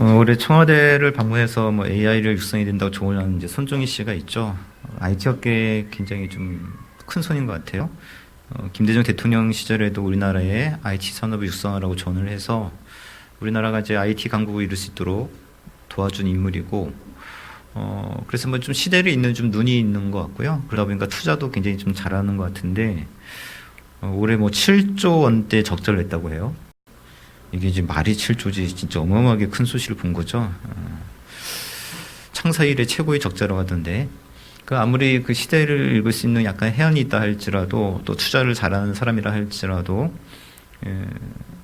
올해 청와대를 방문해서 뭐 AI를 육성해야 된다고 조언하는 이제 손정희 씨가 있죠. IT 업계에 굉장히 좀 큰 손인 것 같아요. 김대중 대통령 시절에도 우리나라의 IT 산업을 육성하라고 조언을 해서 우리나라가 이제 IT 강국을 이룰 수 있도록 도와준 인물이고, 그래서 뭐 좀 시대를 잇는 좀 눈이 있는 것 같고요. 그러다 보니까 투자도 굉장히 좀 잘하는 것 같은데, 올해 뭐 7조 원대 적자를 냈다고 해요. 이게 이제 말이 7조지 진짜 어마어마하게 큰 소식을 본 거죠. 창사 이래 최고의 적자라고 하던데, 그 아무리 그 시대를 읽을 수 있는 약간 해안이 있다 할지라도, 또 투자를 잘하는 사람이라 할지라도,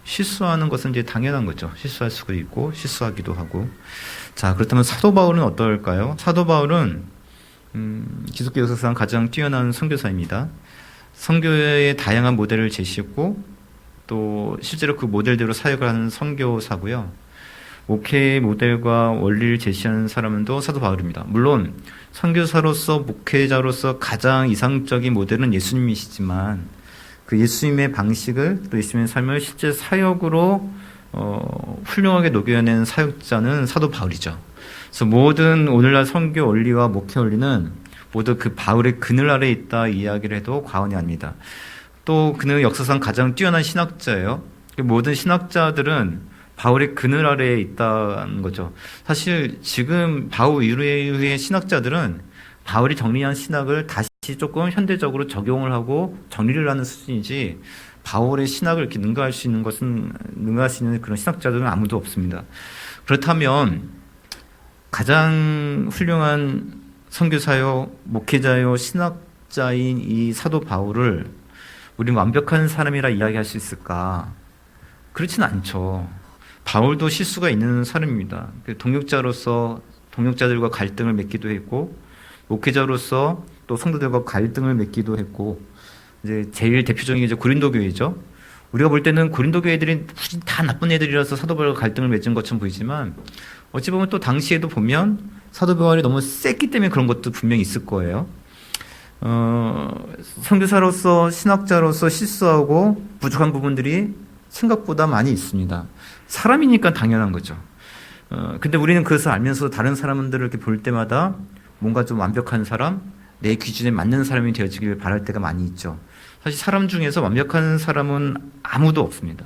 실수하는 것은 이제 당연한 거죠. 실수할 수가 있고 실수하기도 하고. 자, 그렇다면 사도 바울은 어떨까요? 사도 바울은 기독교 역사상 가장 뛰어난 선교사입니다. 선교의 다양한 모델을 제시했고, 또 실제로 그 모델대로 사역을 하는 선교사고요. 목회의 모델과 원리를 제시하는 사람은 또 사도 바울입니다. 물론 선교사로서 목회자로서 가장 이상적인 모델은 예수님이시지만, 그 예수님의 방식을, 또 예수님의 삶을 실제 사역으로 훌륭하게 녹여낸 사역자는 사도 바울이죠. 그래서 모든 오늘날 선교 원리와 목회 원리는 모두 그 바울의 그늘 아래에 있다 이야기를 해도 과언이 아닙니다. 또 그는 역사상 가장 뛰어난 신학자예요. 모든 신학자들은 바울의 그늘 아래에 있다는 거죠. 사실 지금 바울 이후의 신학자들은 바울이 정리한 신학을 다시 조금 현대적으로 적용을 하고 정리를 하는 수준이지, 바울의 신학을 이렇게 능가할 수 있는 그런 신학자들은 아무도 없습니다. 그렇다면 가장 훌륭한 선교사요, 목회자요, 신학자인 이 사도 바울을 우리는 완벽한 사람이라 이야기할 수 있을까? 그렇지는 않죠. 바울도 실수가 있는 사람입니다. 동역자로서 동역자들과 갈등을 맺기도 했고, 목회자로서 또 성도들과 갈등을 맺기도 했고, 이제 제일 대표적인 게 이제 고린도 교회죠. 우리가 볼 때는 고린도 교회들이 다 나쁜 애들이라서 사도 바울과 갈등을 맺은 것처럼 보이지만, 어찌 보면 또 당시에도 보면 사도 바울이 너무 셌기 때문에 그런 것도 분명히 있을 거예요. 선교사로서 신학자로서 실수하고 부족한 부분들이 생각보다 많이 있습니다. 사람이니까 당연한 거죠. 근데 우리는 그것을 알면서 다른 사람들을 이렇게 볼 때마다 뭔가 좀 완벽한 사람, 내 기준에 맞는 사람이 되어지길 바랄 때가 많이 있죠. 사실 사람 중에서 완벽한 사람은 아무도 없습니다.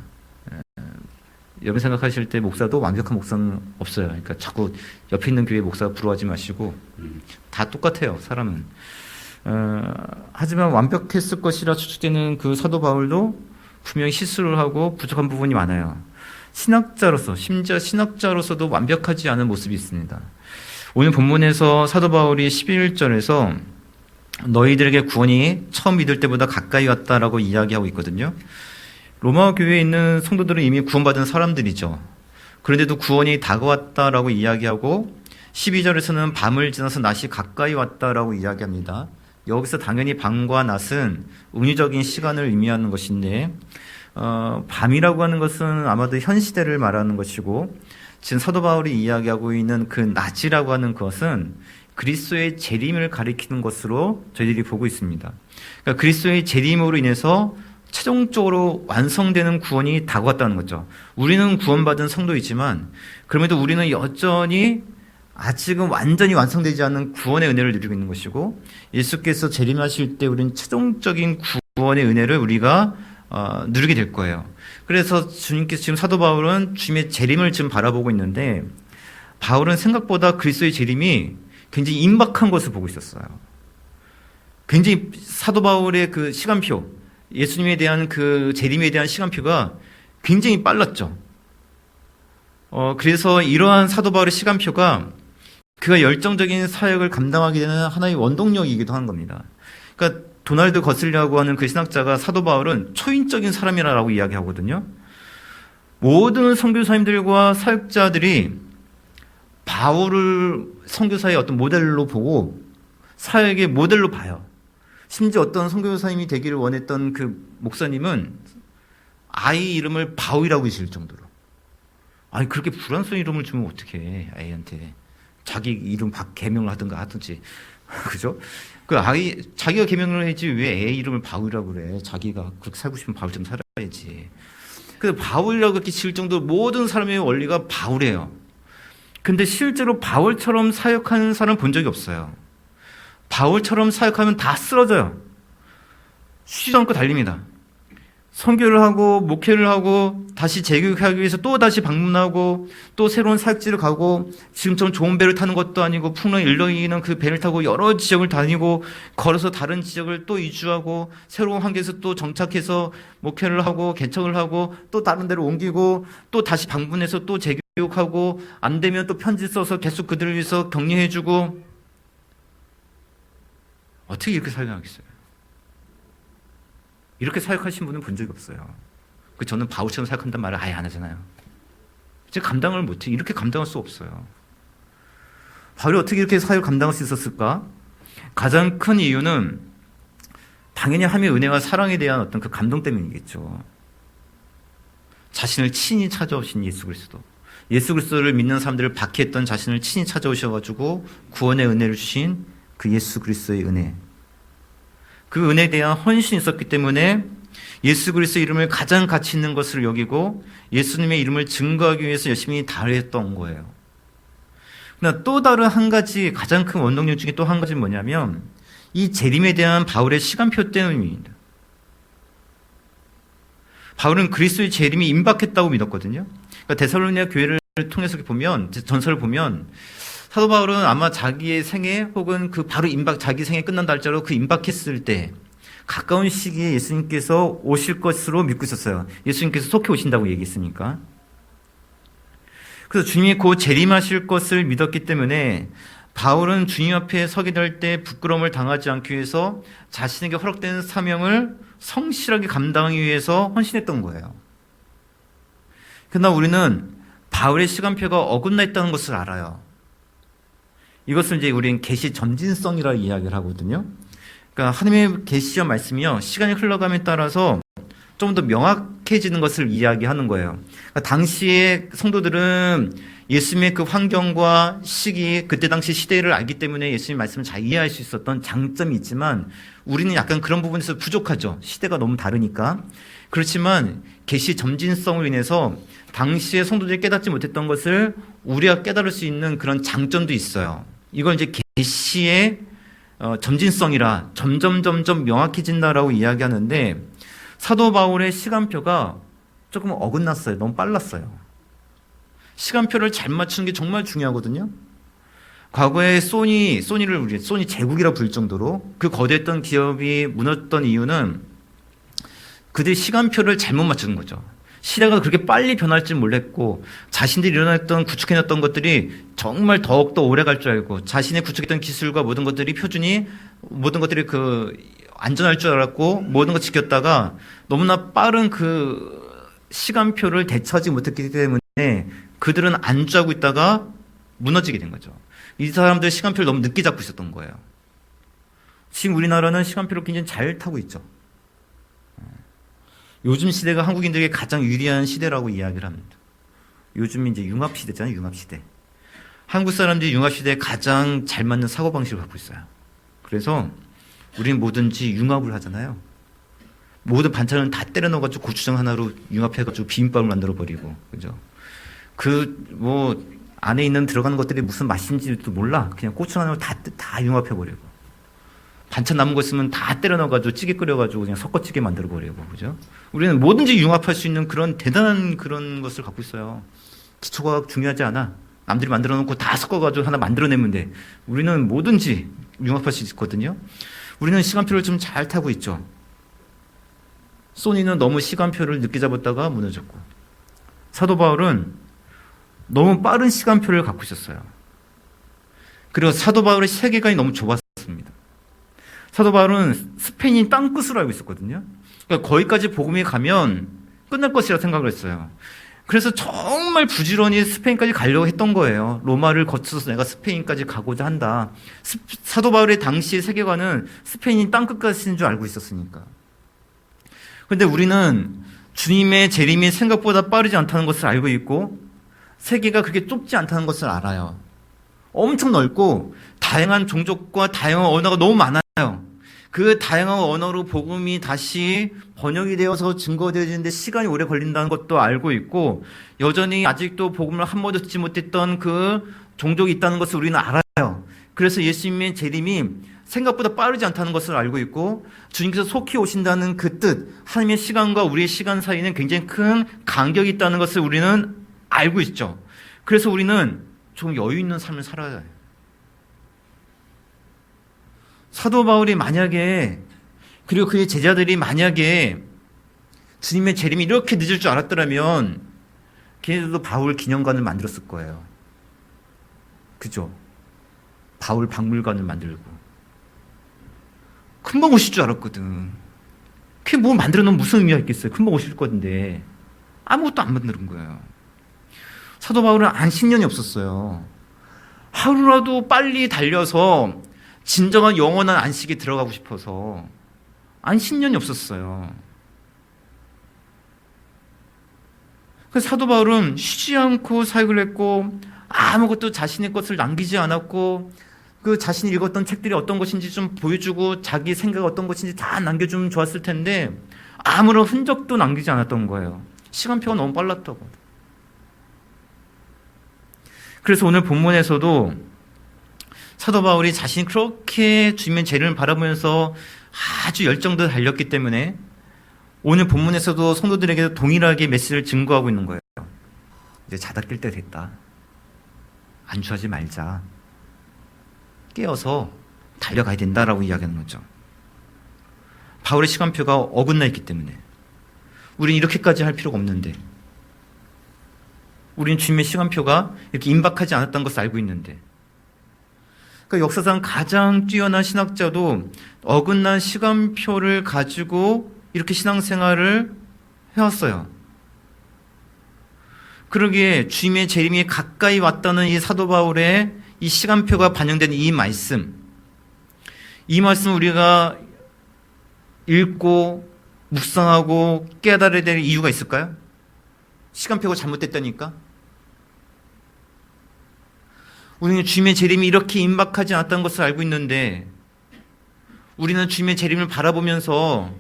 여러분 생각하실 때 목사도 완벽한 목사는 없어요. 그러니까 자꾸 옆에 있는 교회 목사가 부러워하지 마시고, 다 똑같아요, 사람은. 하지만 완벽했을 것이라 추측되는 그 사도 바울도 분명히 실수를 하고 부족한 부분이 많아요. 신학자로서, 심지어 신학자로서도 완벽하지 않은 모습이 있습니다. 오늘 본문에서 사도 바울이 11절에서 너희들에게 구원이 처음 믿을 때보다 가까이 왔다라고 이야기하고 있거든요. 로마 교회에 있는 성도들은 이미 구원받은 사람들이죠. 그런데도 구원이 다가왔다라고 이야기하고, 12절에서는 밤을 지나서 낮이 가까이 왔다라고 이야기합니다. 여기서 당연히 밤과 낮은 은유적인 시간을 의미하는 것인데, 밤이라고 하는 것은 아마도 현 시대를 말하는 것이고, 지금 사도 바울이 이야기하고 있는 그 낮이라고 하는 것은 그리스도의 재림을 가리키는 것으로 저희들이 보고 있습니다. 그러니까 그리스도의 재림으로 인해서 최종적으로 완성되는 구원이 다가왔다는 거죠. 우리는 구원받은 성도이지만, 그럼에도 우리는 여전히 아직은 완전히 완성되지 않은 구원의 은혜를 누리고 있는 것이고, 예수께서 재림하실 때 우리는 최종적인 구원의 은혜를 우리가 누리게 될 거예요. 그래서 주님께서 지금 사도 바울은 주님의 재림을 지금 바라보고 있는데, 바울은 생각보다 그리스도의 재림이 굉장히 임박한 것을 보고 있었어요. 굉장히 사도 바울의 그 시간표, 예수님에 대한 그 재림에 대한 시간표가 굉장히 빨랐죠. 그래서 이러한 사도 바울의 시간표가 그가 열정적인 사역을 감당하게 되는 하나의 원동력이기도 한 겁니다. 그러니까 도널드 거슬리라고 하는 그 신학자가 사도 바울은 초인적인 사람이라고 이야기하거든요. 모든 선교사님들과 사역자들이 바울을 선교사의 어떤 모델로 보고 사역의 모델로 봐요. 심지어 어떤 선교사님이 되기를 원했던 그 목사님은 아이 이름을 바울이라고 지을 정도로. 아니, 그렇게 불안성 이름을 주면 어떡해, 아이한테. 자기 이름 개명을 하든지. 그죠? 그 아이, 자기가 개명을 했지 왜 애 이름을 바울이라고 그래. 자기가 그렇게 살고 싶으면 바울처럼 살아야지. 그 바울이라고 그렇게 지을 정도로 모든 사람의 원리가 바울이에요. 근데 실제로 바울처럼 사역하는 사람 본 적이 없어요. 바울처럼 사역하면 다 쓰러져요. 쉬지도 않고 달립니다. 선교를 하고 목회를 하고 다시 재교육하기 위해서 또 다시 방문하고 또 새로운 사역지를 가고 지금처럼 좋은 배를 타는 것도 아니고 풍랑 일렁이는 그 배를 타고 여러 지역을 다니고 걸어서 다른 지역을 또 이주하고 새로운 환경에서 또 정착해서 목회를 하고 개척을 하고 또 다른 데로 옮기고 또 다시 방문해서 또 재교육하고 안 되면 또 편지 써서 계속 그들을 위해서 격려해주고 어떻게 이렇게 사역하겠어요? 이렇게 사역하신 분은 본 적이 없어요. 저는 바울처럼 사역한다는 말을 아예 안 하잖아요. 제가 감당을 못해. 이렇게 감당할 수 없어요. 바울이 어떻게 이렇게 사역을 감당할 수 있었을까? 가장 큰 이유는 당연히 하나님의 은혜와 사랑에 대한 어떤 그 감동 때문이겠죠. 자신을 친히 찾아오신 예수 그리스도. 예수 그리스도를 믿는 사람들을 박해했던 자신을 친히 찾아오셔가지고 구원의 은혜를 주신 그 예수 그리스도의 은혜. 그 은혜에 대한 헌신이 있었기 때문에 예수 그리스도의 이름을 가장 가치 있는 것으로 여기고 예수님의 이름을 증거하기 위해서 열심히 다했던 거예요. 그러나 또 다른 한 가지 가장 큰 원동력 중에 또 한 가지는 뭐냐면 이 재림에 대한 바울의 시간표 때문입니다. 바울은 그리스도의 재림이 임박했다고 믿었거든요. 그러니까 데살로니가 교회를 통해서 보면 전설을 보면 사도 바울은 아마 자기의 생애 혹은 그 바로 자기 생애 끝난 날짜로 그 임박했을 때 가까운 시기에 예수님께서 오실 것으로 믿고 있었어요. 예수님께서 속히 오신다고 얘기했으니까. 그래서 주님이 곧 재림하실 것을 믿었기 때문에 바울은 주님 앞에 서게 될 때 부끄러움을 당하지 않기 위해서 자신에게 허락된 사명을 성실하게 감당하기 위해서 헌신했던 거예요. 그러나 우리는 바울의 시간표가 어긋나 있다는 것을 알아요. 이것을 이제 우리는 계시 점진성이라고 이야기를 하거든요. 그러니까 하나님의 계시와 말씀이요, 시간이 흘러감에 따라서 좀 더 명확해지는 것을 이야기하는 거예요. 그러니까 당시의 성도들은 예수님의 그 환경과 시기, 그때 당시 시대를 알기 때문에 예수님 말씀을 잘 이해할 수 있었던 장점이 있지만 우리는 약간 그런 부분에서 부족하죠. 시대가 너무 다르니까. 그렇지만 계시 점진성으로 인해서 당시의 성도들이 깨닫지 못했던 것을 우리가 깨달을 수 있는 그런 장점도 있어요. 이걸 이제 계시의 점진성이라 점점 명확해진다라고 이야기하는데 사도 바울의 시간표가 조금 어긋났어요. 너무 빨랐어요. 시간표를 잘 맞추는 게 정말 중요하거든요. 과거에 소니를 우리 소니 제국이라 부를 정도로 그 거대했던 기업이 무너졌던 이유는 그들이 시간표를 잘못 맞추는 거죠. 시대가 그렇게 빨리 변할 줄 몰랐고 자신들이 일어났던 구축해놨던 것들이 정말 더욱더 오래 갈 줄 알고 자신의 구축했던 기술과 모든 것들이 표준이 모든 것들이 안전할 줄 알았고 모든 걸 지켰다가 너무나 빠른 그 시간표를 대처하지 못했기 때문에 그들은 안주하고 있다가 무너지게 된 거죠. 이 사람들 시간표를 너무 늦게 잡고 있었던 거예요. 지금 우리나라는 시간표를 굉장히 잘 타고 있죠. 요즘 시대가 한국인들에게 가장 유리한 시대라고 이야기를 합니다. 요즘 이제 융합시대잖아요, 융합시대. 한국 사람들이 융합시대에 가장 잘 맞는 사고방식을 갖고 있어요. 그래서 우리는 뭐든지 융합을 하잖아요. 모든 반찬을 다 때려 넣어가지고 고추장 하나로 융합해가지고 비빔밥을 만들어버리고, 그죠? 안에 있는 들어가는 것들이 무슨 맛인지도 몰라. 그냥 고추장 하나로 다 융합해버리고. 반찬 남은 거 있으면 다 때려 넣어가지고 찌개 끓여가지고 그냥 섞어찌개 만들어버리고, 그죠? 우리는 뭐든지 융합할 수 있는 그런 대단한 그런 것을 갖고 있어요. 기초가 중요하지 않아. 남들이 만들어 놓고 다 섞어가지고 하나 만들어내면 돼. 우리는 뭐든지 융합할 수 있거든요. 우리는 시간표를 좀 잘 타고 있죠. 소니는 너무 시간표를 늦게 잡았다가 무너졌고, 사도 바울은 너무 빠른 시간표를 갖고 있었어요. 그리고 사도 바울의 세계관이 너무 좁았습니다. 사도 바울은 스페인 땅끝으로 알고 있었거든요. 그러니까 거기까지 복음이 가면 끝날 것이라 생각을 했어요. 그래서 정말 부지런히 스페인까지 가려고 했던 거예요. 로마를 거쳐서 내가 스페인까지 가고자 한다. 사도 바울의 당시의 세계관은 스페인이 땅끝까지인 줄 알고 있었으니까. 그런데 우리는 주님의 재림이 생각보다 빠르지 않다는 것을 알고 있고 세계가 그렇게 좁지 않다는 것을 알아요. 엄청 넓고 다양한 종족과 다양한 언어가 너무 많아요. 그 다양한 언어로 복음이 다시 번역이 되어서 증거되어지는데 시간이 오래 걸린다는 것도 알고 있고, 여전히 아직도 복음을 한 번도 듣지 못했던 그 종족이 있다는 것을 우리는 알아요. 그래서 예수님의 재림이 생각보다 빠르지 않다는 것을 알고 있고, 주님께서 속히 오신다는 그 뜻, 하나님의 시간과 우리의 시간 사이에는 굉장히 큰 간격이 있다는 것을 우리는 알고 있죠. 그래서 우리는 좀 여유 있는 삶을 살아야 해요. 사도 바울이 만약에, 그리고 그의 제자들이 만약에 주님의 재림이 이렇게 늦을 줄 알았더라면 걔네들도 바울 기념관을 만들었을 거예요. 그죠? 바울 박물관을 만들고. 금방 오실 줄 알았거든. 그게 뭐 만들어 놓으면 무슨 의미가 있겠어요? 금방 오실 건데 아무것도 안 만드는 거예요. 사도 바울은 안식년이 없었어요. 하루라도 빨리 달려서 진정한 영원한 안식에 들어가고 싶어서 안식년이 없었어요. 그래서 사도 바울은 쉬지 않고 사역을 했고, 아무것도 자신의 것을 남기지 않았고, 그 자신이 읽었던 책들이 어떤 것인지 좀 보여주고 자기 생각이 어떤 것인지 다 남겨주면 좋았을 텐데 아무런 흔적도 남기지 않았던 거예요. 시간표가 너무 빨랐다고. 그래서 오늘 본문에서도 사도 바울이 자신이 그렇게 주님의 재림을 바라보면서 아주 열정도 달렸기 때문에 오늘 본문에서도 성도들에게 동일하게 메시지를 증거하고 있는 거예요. 이제 자다 깰 때 됐다. 안주하지 말자. 깨어서 달려가야 된다라고 이야기하는 거죠. 바울의 시간표가 어긋나 있기 때문에 우리는 이렇게까지 할 필요가 없는데, 우리는 주님의 시간표가 이렇게 임박하지 않았다는 것을 알고 있는데, 그러니까 역사상 가장 뛰어난 신학자도 어긋난 시간표를 가지고 이렇게 신앙생활을 해왔어요. 그러기에 주님의 재림이 가까이 왔다는 이 사도 바울의 이 시간표가 반영된 이 말씀 우리가 읽고 묵상하고 깨달아야 될 이유가 있을까요? 시간표가 잘못됐다니까? 우리는 주님의 재림이 이렇게 임박하지 않았다는 것을 알고 있는데, 우리는 주님의 재림을 바라보면서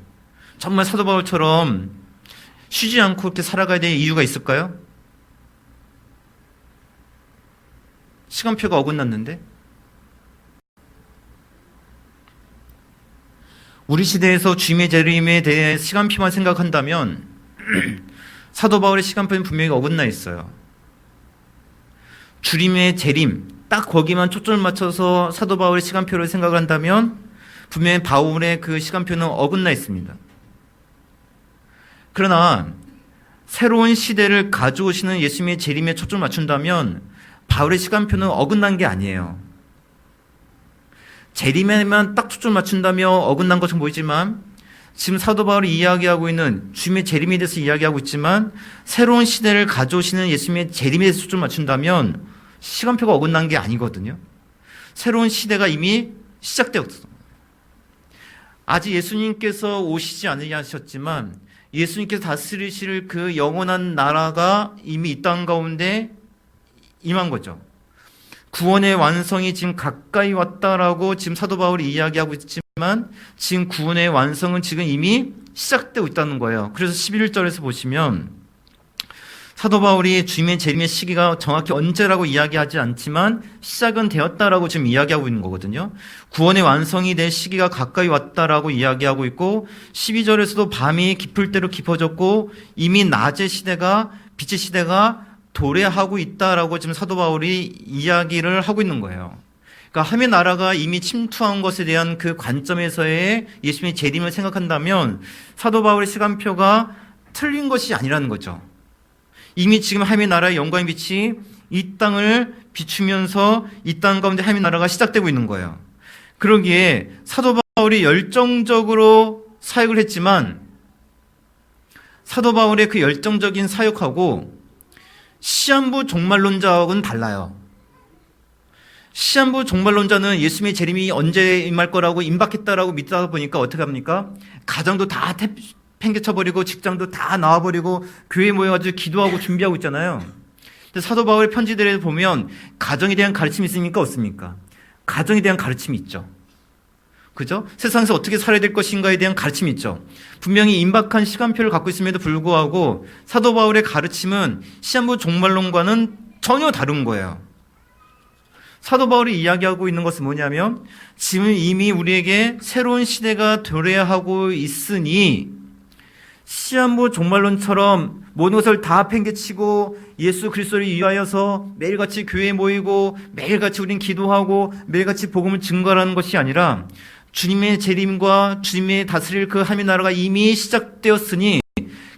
정말 사도 바울처럼 쉬지 않고 그렇게 살아가야 될 이유가 있을까요? 시간표가 어긋났는데? 우리 시대에서 주님의 재림에 대해 시간표만 생각한다면 사도 바울의 시간표는 분명히 어긋나 있어요. 주님의 재림, 딱 거기만 초점을 맞춰서 사도 바울의 시간표를 생각을 한다면 분명히 바울의 그 시간표는 어긋나 있습니다. 그러나 새로운 시대를 가져오시는 예수님의 재림에 초점을 맞춘다면 바울의 시간표는 어긋난 게 아니에요. 재림에만 딱 초점을 맞춘다며 어긋난 것처럼 보이지만, 지금 사도 바울이 이야기하고 있는 주님의 재림에 대해서 이야기하고 있지만, 새로운 시대를 가져오시는 예수님의 재림에 대해서 초점을 맞춘다면 시간표가 어긋난 게 아니거든요. 새로운 시대가 이미 시작되었어요. 아직 예수님께서 오시지 않으셨지만 예수님께서 다스리실 그 영원한 나라가 이미 이 땅 가운데 임한 거죠. 구원의 완성이 지금 가까이 왔다라고 지금 사도 바울이 이야기하고 있지만, 지금 구원의 완성은 지금 이미 시작되고 있다는 거예요. 그래서 11절에서 보시면 사도 바울이 주님의 재림의 시기가 정확히 언제라고 이야기하지 않지만 시작은 되었다라고 지금 이야기하고 있는 거거든요. 구원의 완성이 될 시기가 가까이 왔다라고 이야기하고 있고, 12절에서도 밤이 깊을 대로 깊어졌고 이미 낮의 시대가, 빛의 시대가 도래하고 있다라고 지금 사도 바울이 이야기를 하고 있는 거예요. 그러니까 하나님의 나라가 이미 침투한 것에 대한 그 관점에서의 예수님의 재림을 생각한다면 사도 바울의 시간표가 틀린 것이 아니라는 거죠. 이미 지금 하나님의 나라의 영광의 빛이 이 땅을 비추면서 이 땅 가운데 하나님의 나라가 시작되고 있는 거예요. 그러기에 사도 바울이 열정적으로 사역을 했지만, 사도 바울의 그 열정적인 사역하고 시한부 종말론자하고는 달라요. 시한부 종말론자는 예수님의 재림이 언제 임할 거라고 임박했다라고 믿다 보니까 어떻게 합니까? 가정도 다 팽개쳐버리고 직장도 다 나와버리고 교회에 모여가지고 기도하고 준비하고 있잖아요. 근데 사도 바울의 편지들에 보면 가정에 대한 가르침이 있습니까? 없습니까? 가정에 대한 가르침이 있죠. 그죠? 세상에서 어떻게 살아야 될 것인가에 대한 가르침이 있죠. 분명히 임박한 시간표를 갖고 있음에도 불구하고 사도 바울의 가르침은 시한부 종말론과는 전혀 다른 거예요. 사도 바울이 이야기하고 있는 것은 뭐냐면 지금 이미 우리에게 새로운 시대가 도래하고 있으니 시한부 종말론처럼 모든 것을 다 팽개치고 예수 그리스도를 위하여서 매일같이 교회에 모이고 매일같이 우린 기도하고 매일같이 복음을 증거하는 것이 아니라 주님의 재림과 주님의 다스릴 그 하나님의 나라가 이미 시작되었으니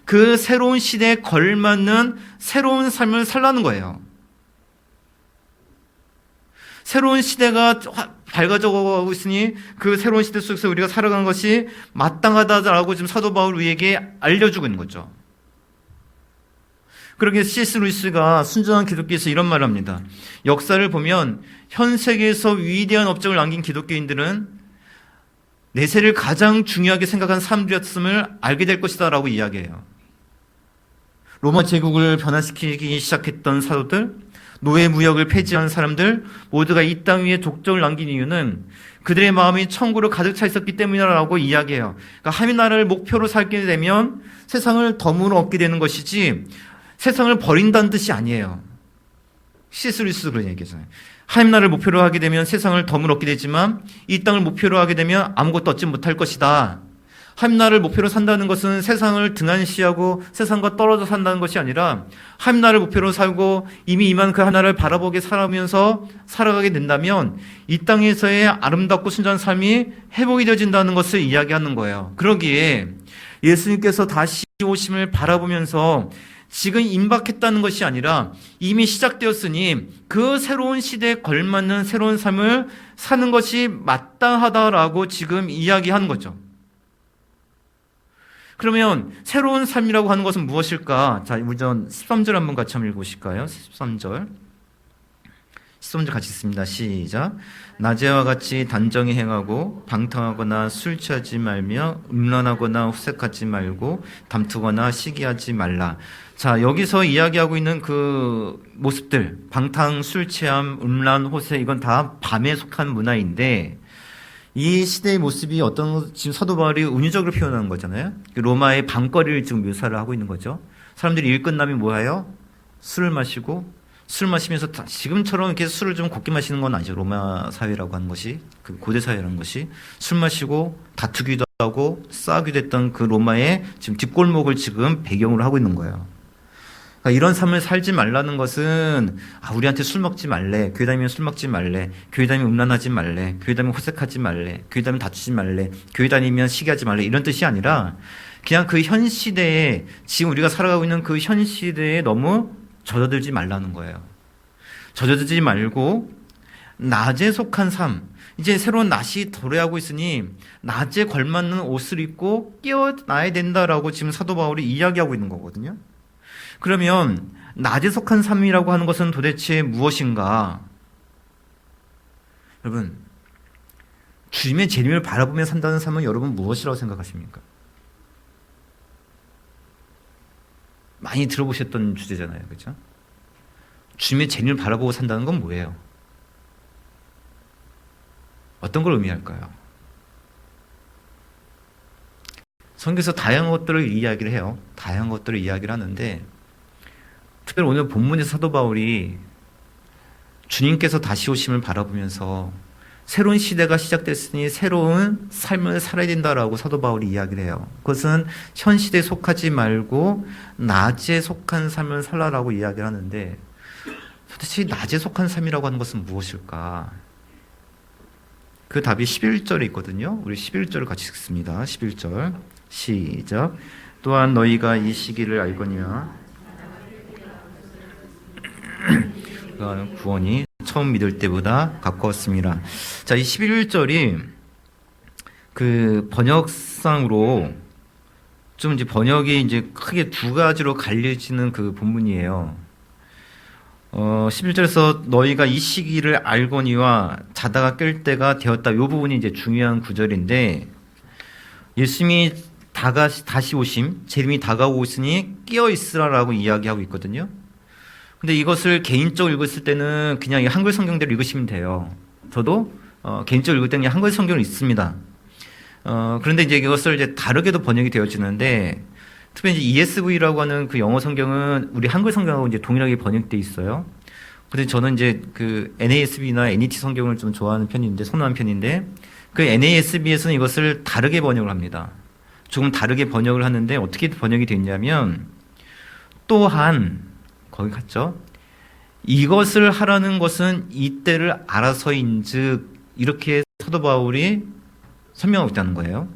그 새로운 시대에 걸맞는 새로운 삶을 살라는 거예요. 새로운 시대가 밝아져가고 있으니 그 새로운 시대 속에서 우리가 살아가는 것이 마땅하다라고 지금 사도 바울 우리에게 알려주고 있는 거죠. 그렇게 C.S. 루이스가 순전한 기독교에서 이런 말을 합니다. 역사를 보면 현 세계에서 위대한 업적을 남긴 기독교인들은 내세를 가장 중요하게 생각한 사람들이었음을 알게 될 것이다 라고 이야기해요. 로마 제국을 변화시키기 시작했던 사도들, 노예 무역을 폐지한 사람들 모두가 이 땅 위에 족적을 남긴 이유는 그들의 마음이 천국으로 가득 차 있었기 때문이라고 이야기해요. 그러니까 하나님 나라를 목표로 살게 되면 세상을 덤으로 얻게 되는 것이지 세상을 버린다는 뜻이 아니에요. C.S. 루이스도 그런 얘기잖아요. 하나님 나라를 목표로 하게 되면 세상을 덤으로 얻게 되지만 이 땅을 목표로 하게 되면 아무것도 얻지 못할 것이다. 하나님 나라를 목표로 산다는 것은 세상을 등한시하고 세상과 떨어져 산다는 것이 아니라 하나님 나라를 목표로 살고 이미 임한 그 하나를 바라보게 살아가면서 살아가게 된다면 이 땅에서의 아름답고 순전한 삶이 회복이 되어진다는 것을 이야기하는 거예요. 그러기에 예수님께서 다시 오심을 바라보면서 지금 임박했다는 것이 아니라 이미 시작되었으니 그 새로운 시대에 걸맞는 새로운 삶을 사는 것이 마땅하다라고 지금 이야기하는 거죠. 그러면 새로운 삶이라고 하는 것은 무엇일까? 자, 우선 13절 한번 같이 한번 읽어보실까요? 13절 같이 읽습니다. 시작. 낮에와 같이 단정히 행하고 방탕하거나 술 취하지 말며 음란하거나 후색하지 말고 담투거나 시기하지 말라. 자, 여기서 이야기하고 있는 그 모습들, 방탕, 술 취함, 음란, 호색, 이건 다 밤에 속한 문화인데 이 시대의 모습이 어떤, 지금 사도 바울이 은유적으로 표현하는 거잖아요. 로마의 밤거리를 지금 묘사를 하고 있는 거죠. 사람들이 일 끝나면 뭐해요? 술을 마시고, 술 마시면서 지금처럼 이렇게 술을 좀 곱게 마시는 건 아니죠. 로마 사회라고 하는 것이, 그 고대 사회라는 것이 술 마시고 다투기도 하고 싸우기도 했던 그 로마의 지금 뒷골목을 지금 배경으로 하고 있는 거예요. 그러니까 이런 삶을 살지 말라는 것은 우리한테 술 먹지 말래, 교회 다니면 술 먹지 말래, 교회 다니면 음란하지 말래, 교회 다니면 호색하지 말래, 교회 다니면 다투지 말래, 교회 다니면 시기하지 말래, 이런 뜻이 아니라 그냥 그 현 시대에, 지금 우리가 살아가고 있는 그 현 시대에 너무 젖어들지 말라는 거예요. 젖어들지 말고 낮에 속한 삶, 이제 새로운 낮이 도래하고 있으니 낮에 걸맞는 옷을 입고 깨어나야 된다라고 지금 사도 바울이 이야기하고 있는 거거든요. 그러면 낮에 속한 삶이라고 하는 것은 도대체 무엇인가? 여러분, 주님의 재림을 바라보며 산다는 삶은 여러분 무엇이라고 생각하십니까? 많이 들어보셨던 주제잖아요. 그렇죠? 주님의 재림을 바라보고 산다는 건 뭐예요? 어떤 걸 의미할까요? 성경에서 다양한 것들을 이야기를 해요. 다양한 것들을 이야기를 하는데 특별히 오늘 본문의 사도 바울이 주님께서 다시 오심을 바라보면서 새로운 시대가 시작됐으니 새로운 삶을 살아야 된다라고 사도 바울이 이야기를 해요. 그것은 현 시대에 속하지 말고 낮에 속한 삶을 살라라고 이야기를 하는데 도대체 낮에 속한 삶이라고 하는 것은 무엇일까? 그 답이 11절에 있거든요. 우리 11절을 같이 읽습니다. 11절 시작. 또한 너희가 이 시기를 알거니와 구원이 처음 믿을 때보다 가까웠습니다. 자, 이 11절이 그 번역상으로 좀 이제 번역이 이제 크게 두 가지로 갈려지는 그 본문이에요. 11절에서 너희가 이 시기를 알거니와 자다가 깰 때가 되었다. 이 부분이 이제 중요한 구절인데 예수님이 다시 오심, 재림이 다가오고 있으니 깨어 있으라라고 이야기하고 있거든요. 근데 이것을 개인적으로 읽었을 때는 그냥 한글 성경대로 읽으시면 돼요. 저도 개인적으로 읽을 때는 한글 성경을 읽습니다. 그런데 이제 이것을 이제 다르게도 번역이 되어지는데, 특히 이제 ESV라고 하는 그 영어 성경은 우리 한글 성경하고 이제 동일하게 번역돼 있어요. 근데 저는 이제 그 NASB나 NET 성경을 좀 좋아하는 편인데, 선호하는 편인데, 그 NASB에서는 이것을 다르게 번역을 합니다. 조금 다르게 번역을 하는데, 어떻게 번역이 됐냐면, 또한, 거기 갔죠? 이것을 하라는 것은 이때를 알아서인즉, 이렇게 사도 바울이 설명하고 있다는 거예요.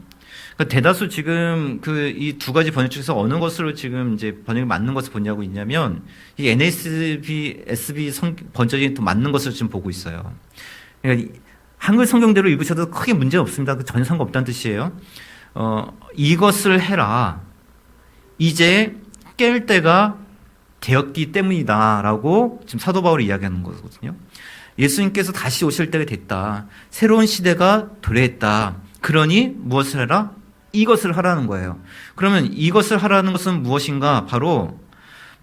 그러니까 대다수 지금 그 이 두 가지 번역 중에서 어느 것으로 지금 이제 번역이 맞는 것을 보냐고 있냐면, 이 NASB, SB 번역이 더 맞는 것을 지금 보고 있어요. 그러니까 한글 성경대로 읽으셔도 크게 문제 없습니다. 그 전혀 상관없다는 뜻이에요. 이것을 해라. 이제 깰 때가 되었기 때문이다라고 지금 사도 바울이 이야기하는 거거든요. 예수님께서 다시 오실 때가 됐다. 새로운 시대가 도래했다. 그러니 무엇을 해라? 이것을 하라는 거예요. 그러면 이것을 하라는 것은 무엇인가? 바로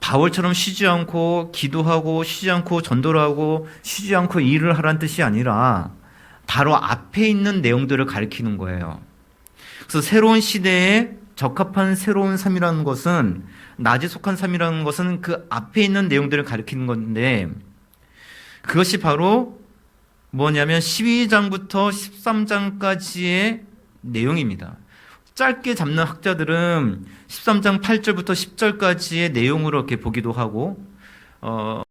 바울처럼 쉬지 않고 기도하고 쉬지 않고 전도를 하고 쉬지 않고 일을 하라는 뜻이 아니라 바로 앞에 있는 내용들을 가리키는 거예요. 그래서 새로운 시대에 적합한 새로운 삶이라는 것은, 낮에 속한 삶이라는 것은 그 앞에 있는 내용들을 가리키는 건데, 그것이 바로 뭐냐면 12장부터 13장까지의 내용입니다. 짧게 잡는 학자들은 13장 8절부터 10절까지의 내용으로 이렇게 보기도 하고,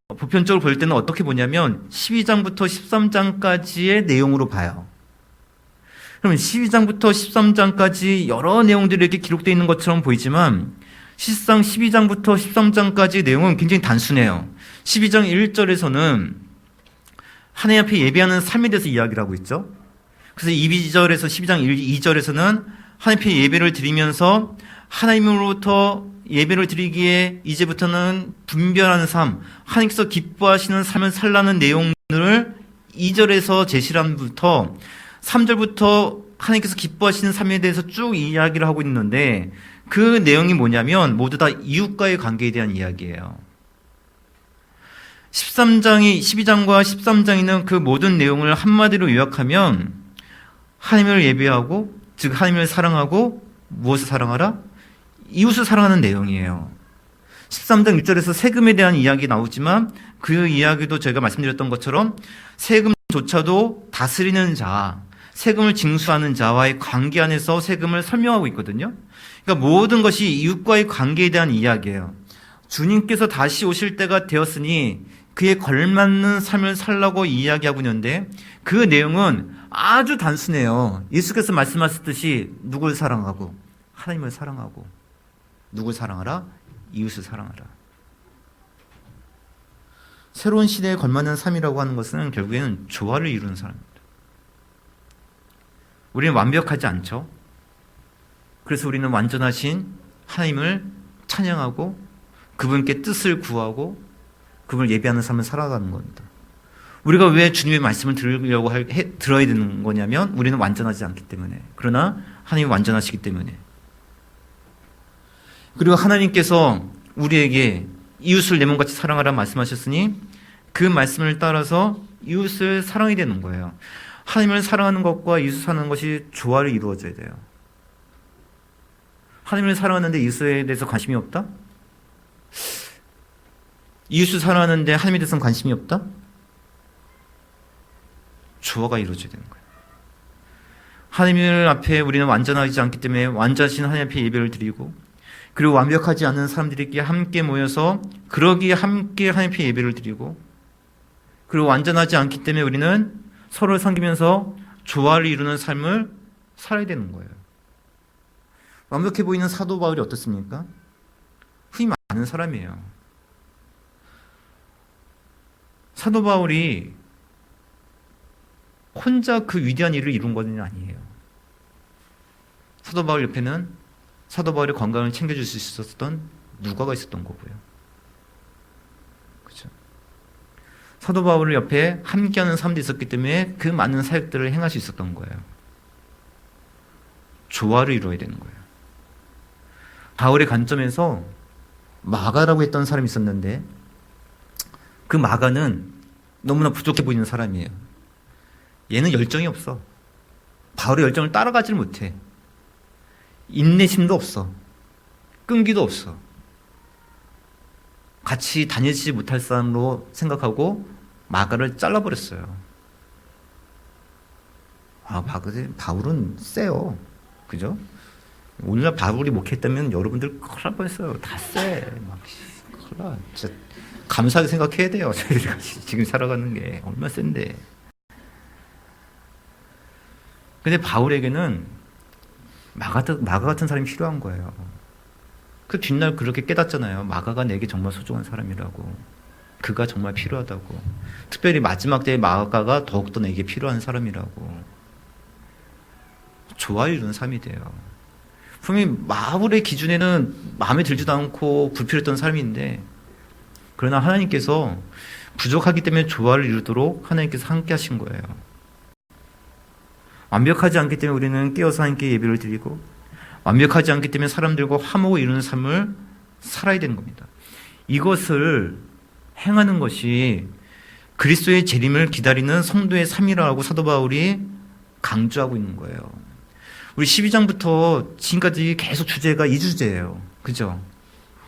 보편적으로 볼 때는 어떻게 보냐면 12장부터 13장까지의 내용으로 봐요. 그러면 12장부터 13장까지 여러 내용들이 이렇게 기록되어 있는 것처럼 보이지만, 실상 12장부터 13장까지의 내용은 굉장히 단순해요. 12장 1절에서는 하나님 앞에 예배하는 삶에 대해서 이야기를 하고 있죠. 그래서 2절에서 12장 2절에서는 하나님 앞에 예배를 드리면서 하나님으로부터 예배를 드리기에 이제부터는 분별하는 삶, 하나님께서 기뻐하시는 삶을 살라는 내용들을 2절에서 제시함부터 3절부터 하나님께서 기뻐하시는 삶에 대해서 쭉 이야기를 하고 있는데, 그 내용이 뭐냐면 모두 다 이웃과의 관계에 대한 이야기예요. 12장과 13장에는 그 모든 내용을 한마디로 요약하면 하나님을 예배하고, 즉 하나님을 사랑하고, 무엇을 사랑하라? 이웃을 사랑하는 내용이에요. 13장 6절에서 세금에 대한 이야기 나오지만, 그 이야기도 제가 말씀드렸던 것처럼 세금조차도 다스리는 자, 세금을 징수하는 자와의 관계 안에서 세금을 설명하고 있거든요. 그러니까 모든 것이 이웃과의 관계에 대한 이야기예요. 주님께서 다시 오실 때가 되었으니 그에 걸맞는 삶을 살라고 이야기하고 있는데, 그 내용은 아주 단순해요. 예수께서 말씀하셨듯이 누굴 사랑하고, 하나님을 사랑하고, 누굴 사랑하라? 이웃을 사랑하라. 새로운 시대에 걸맞는 삶이라고 하는 것은 결국에는 조화를 이루는 사람입니다. 우리는 완벽하지 않죠. 그래서 우리는 완전하신 하나님을 찬양하고 그분께 뜻을 구하고 그분을 예배하는 삶을 살아가는 겁니다. 우리가 왜 주님의 말씀을 들어야 되는 거냐면, 우리는 완전하지 않기 때문에. 그러나 하나님은 완전하시기 때문에. 그리고 하나님께서 우리에게 이웃을 내 몸같이 사랑하라 말씀하셨으니 그 말씀을 따라서 이웃을 사랑해야 되는 거예요. 하나님을 사랑하는 것과 이웃을 사랑하는 것이 조화를 이루어져야 돼요. 하나님을 사랑하는데 이웃에 대해서 관심이 없다? 이웃을 사랑하는데 하나님에 대해서는 관심이 없다? 조화가 이루어져야 되는 거예요. 하나님 앞에 우리는 완전하지 않기 때문에 완전하신 하나님 앞에 예배를 드리고, 그리고 완벽하지 않은 사람들에게 함께 모여서 그러기에 함께 하나님 앞에 예배를 드리고, 그리고 완전하지 않기 때문에 우리는 서로를 섬기면서 조화를 이루는 삶을 살아야 되는 거예요. 완벽해 보이는 사도 바울이 어떻습니까? 흠이 많은 사람이에요. 사도 바울이 혼자 그 위대한 일을 이룬 것은 아니에요. 사도 바울 옆에는 사도 바울의 건강을 챙겨줄 수 있었던 누가가 있었던 거고요. 그렇죠? 사도 바울 옆에 함께하는 사람도 있었기 때문에 그 많은 사역들을 행할 수 있었던 거예요. 조화를 이루어야 되는 거예요. 바울의 관점에서 마가라고 했던 사람이 있었는데, 그 마가는 너무나 부족해 보이는 사람이에요. 얘는 열정이 없어. 바울의 열정을 따라가지를 못해. 인내심도 없어. 끈기도 없어. 같이 다니지 못할 사람으로 생각하고 마가를 잘라버렸어요. 바울은 세요. 그죠? 오늘날 바울이 목회했다면 여러분들 큰일 날 뻔했어요. 다 세. 큰일 나. 진짜 감사하게 생각해야 돼요. 저희가 지금 살아가는 게 얼마나 센데. 근데 바울에게는 마가 같은 사람이 필요한 거예요. 그 뒷날 그렇게 깨닫잖아요. 마가가 내게 정말 소중한 사람이라고. 그가 정말 필요하다고. 특별히 마지막 때의 마가가 더욱더 내게 필요한 사람이라고. 조화를 이루는 삶이 돼요. 분명히 바울의 기준에는 마음에 들지도 않고 불필요했던 삶인데, 그러나 하나님께서 부족하기 때문에 조화를 이루도록 하나님께서 함께 하신 거예요. 완벽하지 않기 때문에 우리는 깨어서 하나님께 예배를 드리고, 완벽하지 않기 때문에 사람들과 화목을 이루는 삶을 살아야 되는 겁니다. 이것을 행하는 것이 그리스도의 재림을 기다리는 성도의 삶이라고 사도 바울이 강조하고 있는 거예요. 우리 12장부터 지금까지 계속 주제가 이 주제예요. 그죠?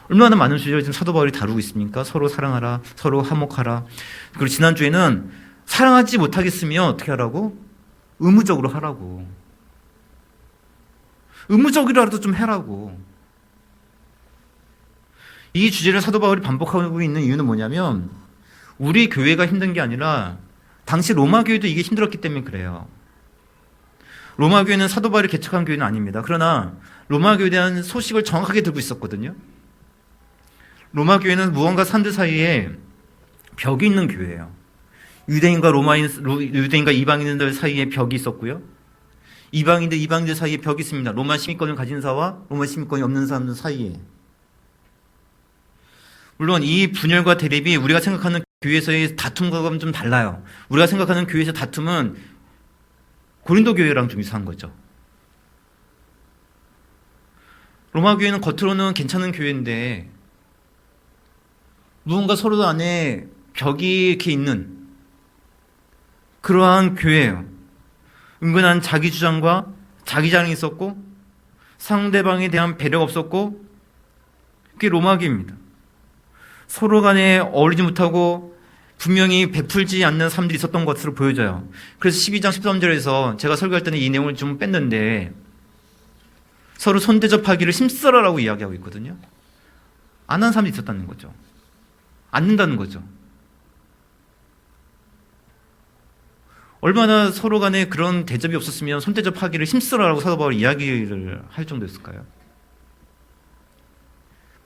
얼마나 많은 주제를 지금 사도 바울이 다루고 있습니까? 서로 사랑하라, 서로 화목하라. 그리고 지난주에는 사랑하지 못하겠으면 어떻게 하라고? 의무적으로 하라고. 의무적이라도 좀 해라고. 이 주제를 사도 바울이 반복하고 있는 이유는 뭐냐면, 우리 교회가 힘든 게 아니라 당시 로마 교회도 이게 힘들었기 때문에 그래요. 로마 교회는 사도 바울이 개척한 교회는 아닙니다. 그러나 로마 교회에 대한 소식을 정확하게 들고 있었거든요. 로마 교회는 무언가 산들 사이에 벽이 있는 교회예요. 유대인과 이방인들 사이에 벽이 있었고요. 이방인들 사이에 벽이 있습니다. 로마 시민권을 가진 자와 로마 시민권이 없는 사람들 사이에. 물론 이 분열과 대립이 우리가 생각하는 교회에서의 다툼과는 좀 달라요. 우리가 생각하는 교회에서 다툼은 고린도 교회랑 좀 이상한 거죠. 로마 교회는 겉으로는 괜찮은 교회인데 무언가 서로 안에 벽이 이렇게 있는 그러한 교회예요. 은근한 자기 주장과 자기 자랑이 있었고 상대방에 대한 배려가 없었고, 그게 로마 교회입니다. 서로 간에 어울리지 못하고 분명히 베풀지 않는 사람들이 있었던 것으로 보여져요. 그래서 12장 13절에서 제가 설교할 때는 이 내용을 좀 뺐는데, 서로 손대접하기를 힘써라라고 이야기하고 있거든요. 안 하는 사람이 있었다는 거죠. 않는다는 거죠. 얼마나 서로 간에 그런 대접이 없었으면 손대접하기를 힘써라라고 사도 바울이 이야기를 할 정도였을까요?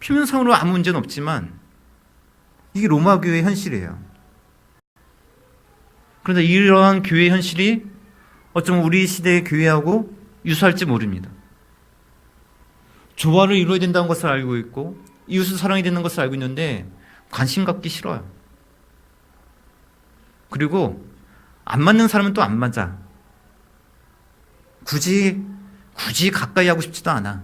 표면상으로 아무 문제는 없지만 이게 로마 교회의 현실이에요. 그런데 이러한 교회의 현실이 어쩌면 우리 시대의 교회하고 유사할지 모릅니다. 조화를 이루어야 된다는 것을 알고 있고 이웃을 사랑해야 되는 것을 알고 있는데 관심 갖기 싫어요. 그리고 안 맞는 사람은 또 안 맞아. 굳이 가까이 하고 싶지도 않아.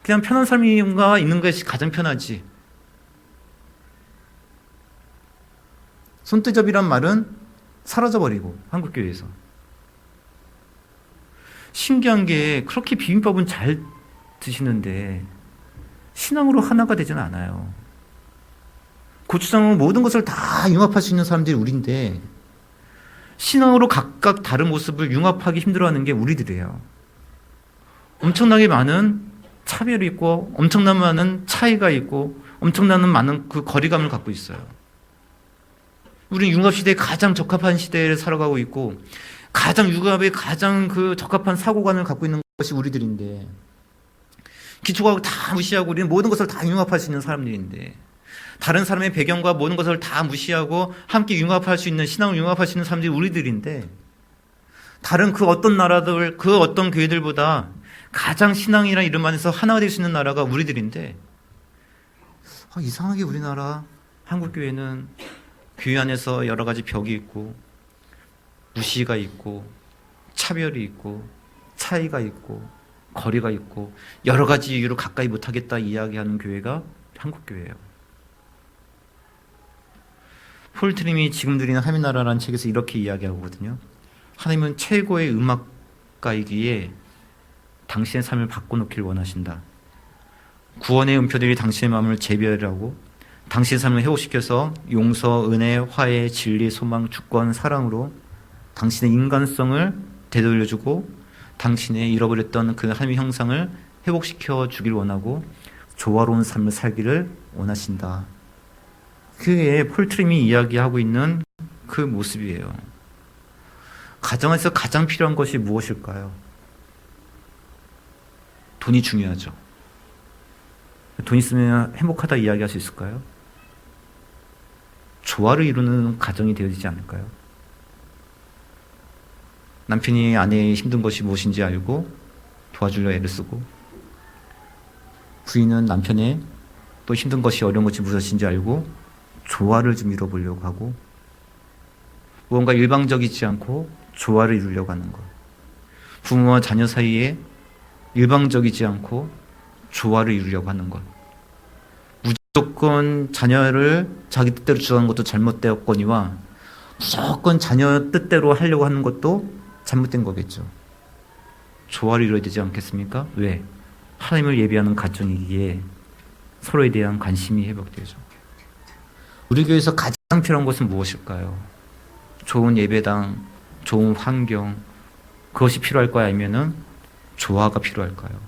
그냥 편한 사람과 있는 것이 가장 편하지. 손대접이란 말은 사라져버리고, 한국교회에서. 신기한 게 그렇게 비빔밥은 잘 드시는데 신앙으로 하나가 되지는 않아요. 고추장은 모든 것을 다 융합할 수 있는 사람들이 우리인데 신앙으로 각각 다른 모습을 융합하기 힘들어하는 게 우리들이에요. 엄청나게 많은 차별이 있고 엄청나게 많은 차이가 있고 엄청나게 많은 그 거리감을 갖고 있어요. 우리는 융합시대에 가장 적합한 시대를 살아가고 있고 가장 융합에 가장 그 적합한 사고관을 갖고 있는 것이 우리들인데, 기초과학 다 무시하고 우리는 모든 것을 다 융합할 수 있는 사람들인데, 다른 사람의 배경과 모든 것을 다 무시하고 함께 융합할 수 있는, 신앙을 융합할 수 있는 사람들이 우리들인데, 다른 그 어떤 나라들, 그 어떤 교회들보다 가장 신앙이라는 이름 안에서 하나가 될 수 있는 나라가 우리들인데, 이상하게 우리나라 한국교회는 교회 안에서 여러 가지 벽이 있고 무시가 있고 차별이 있고 차이가 있고 거리가 있고 여러 가지 이유로 가까이 못하겠다 이야기하는 교회가 한국교회예요. 폴 트림이 지금 드리는 하늘나라라는 책에서 이렇게 이야기하거든요. 하나님은 최고의 음악가이기에 당신의 삶을 바꿔놓기를 원하신다. 구원의 음표들이 당신의 마음을 재배하고 당신의 삶을 회복시켜서 용서, 은혜, 화해, 진리, 소망, 주권, 사랑으로 당신의 인간성을 되돌려주고 당신의 잃어버렸던 그 하나님의 형상을 회복시켜 주길 원하고 조화로운 삶을 살기를 원하신다. 그게 폴 트림이 이야기하고 있는 그 모습이에요. 가정에서 가장 필요한 것이 무엇일까요? 돈이 중요하죠. 돈 있으면 행복하다 이야기할 수 있을까요? 조화를 이루는 가정이 되어지지 않을까요? 남편이 아내의 힘든 것이 무엇인지 알고 도와주려 애를 쓰고, 부인은 남편의 또 힘든 것이 어려운 것이 무엇인지 알고 조화를 좀 이뤄보려고 하고, 무언가 일방적이지 않고 조화를 이루려고 하는 것. 부모와 자녀 사이에 일방적이지 않고 조화를 이루려고 하는 것. 무조건 자녀를 자기 뜻대로 주장하는 것도 잘못되었거니와 무조건 자녀 뜻대로 하려고 하는 것도 잘못된 거겠죠. 조화를 이루어야 되지 않겠습니까? 왜? 하나님을 예배하는 가정이기에 서로에 대한 관심이 회복되죠. 우리 교회에서 가장 필요한 것은 무엇일까요? 좋은 예배당, 좋은 환경, 그것이 필요할까요? 아니면은 조화가 필요할까요?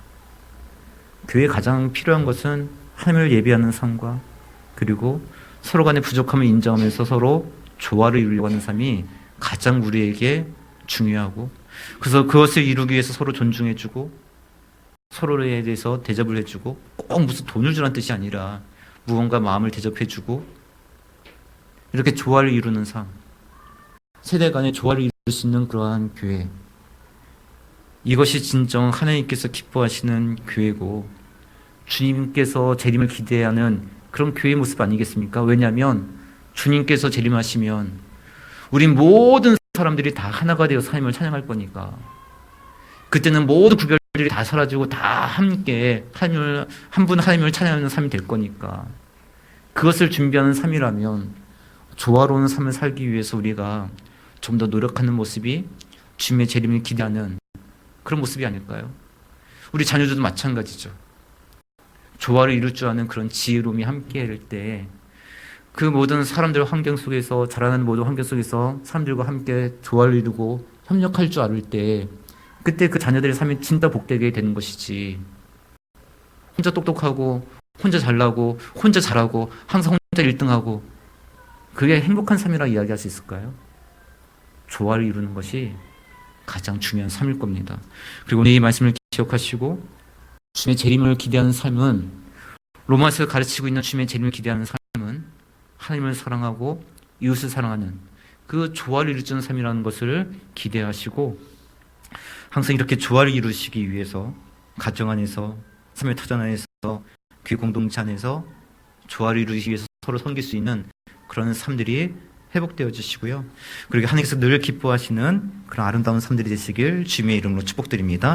교회에 가장 필요한 것은 하나님을 예배하는 삶과 그리고 서로 간의 부족함을 인정하면서 서로 조화를 이루려고 하는 삶이 가장 우리에게 중요하고, 그래서 그것을 이루기 위해서 서로 존중해주고 서로에 대해서 대접을 해주고, 꼭 무슨 돈을 주라는 뜻이 아니라 무언가 마음을 대접해주고, 이렇게 조화를 이루는 삶, 세대 간의 조화를 이룰 수 있는 그러한 교회, 이것이 진정 하나님께서 기뻐하시는 교회고 주님께서 재림을 기대하는 그런 교회 모습 아니겠습니까? 왜냐하면 주님께서 재림하시면 우린 모든 사람들이 다 하나가 되어 하나님을 찬양할 거니까. 그때는 모든 구별들이 다 사라지고 다 함께 하나님을, 한 분 하나님을 찬양하는 삶이 될 거니까. 그것을 준비하는 삶이라면 조화로운 삶을 살기 위해서 우리가 좀 더 노력하는 모습이 주님의 재림을 기대하는 그런 모습이 아닐까요? 우리 자녀들도 마찬가지죠. 조화를 이룰 줄 아는 그런 지혜로움이 함께 할 때 그 모든 사람들 환경 속에서, 자라나는 모든 환경 속에서 사람들과 함께 조화를 이루고 협력할 줄 알을 때 그때 그 자녀들의 삶이 진짜 복되게 되는 것이지, 혼자 똑똑하고 혼자 잘나고 혼자 잘하고 항상 혼자 1등하고 그게 행복한 삶이라 이야기할 수 있을까요? 조화를 이루는 것이 가장 중요한 삶일 겁니다. 그리고 오늘 이 말씀을 기억하시고 주님의 재림을 기대하는 삶은, 로마서에서 가르치고 있는 주님의 재림을 기대하는 삶은 하나님을 사랑하고 이웃을 사랑하는 그 조화를 이루는 삶이라는 것을 기대하시고, 항상 이렇게 조화를 이루시기 위해서 가정 안에서, 삶의 터전 안에서, 교회 공동체 안에서 조화를 이루기 위해서 서로 섬길 수 있는 그런 삶들이 회복되어 주시고요. 그리고 하나님께서 늘 기뻐하시는 그런 아름다운 삶들이 되시길 주님의 이름으로 축복드립니다.